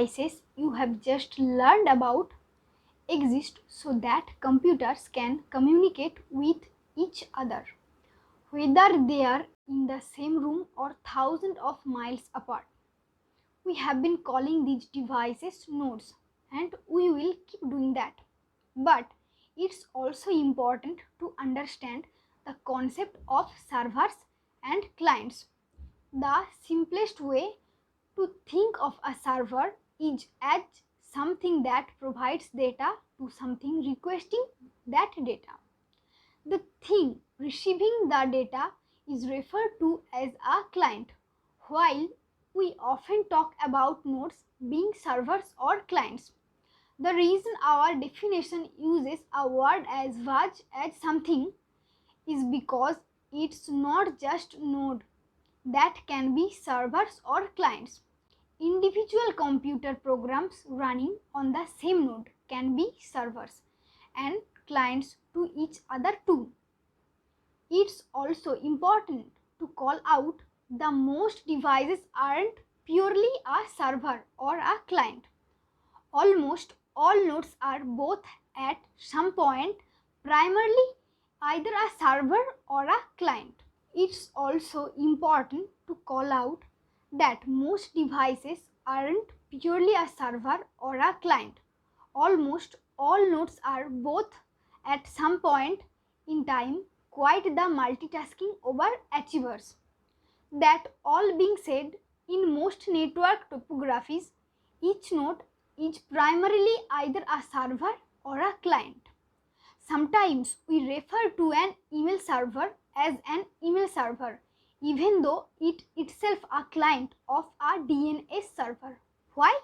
devices you have just learned about exist so that computers can communicate with each other, whether they are in the same room or thousands of miles apart. We have been calling these devices nodes, and we will keep doing that. But it's also important to understand the concept of servers and clients. The simplest way to think of a server is as something that provides data to something requesting that data. The thing receiving the data is referred to as a client, while we often talk about nodes being servers or clients. The reason our definition uses a word as vague as something is because it's not just node that can be servers or clients. Individual computer programs running on the same node can be servers and clients to each other too. It's also important to call out the most devices aren't purely a server or a client. Almost all nodes are both at some point, primarily either a server or a client. It's also important to call out that most devices aren't purely a server or a client. Almost all nodes are both at some point in time, quite the multitasking overachievers. That all being said, in most network topographies, each node is primarily either a server or a client. Sometimes we refer to an email server as an email server, even though it itself a client of a DNS server. Why?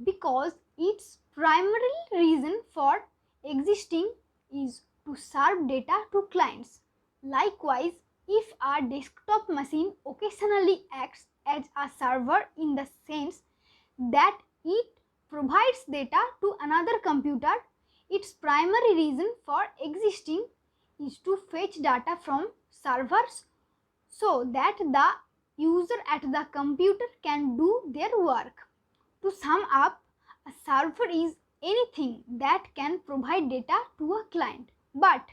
Because its primary reason for existing is to serve data to clients. Likewise, if a desktop machine occasionally acts as a server in the sense that it provides data to another computer, its primary reason for existing is to fetch data from servers so that the user at the computer can do their work. To sum up, a server is anything that can provide data to a client. But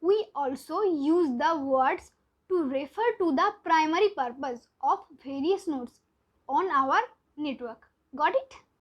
we also use the words to refer to the primary purpose of various nodes on our network. Got it?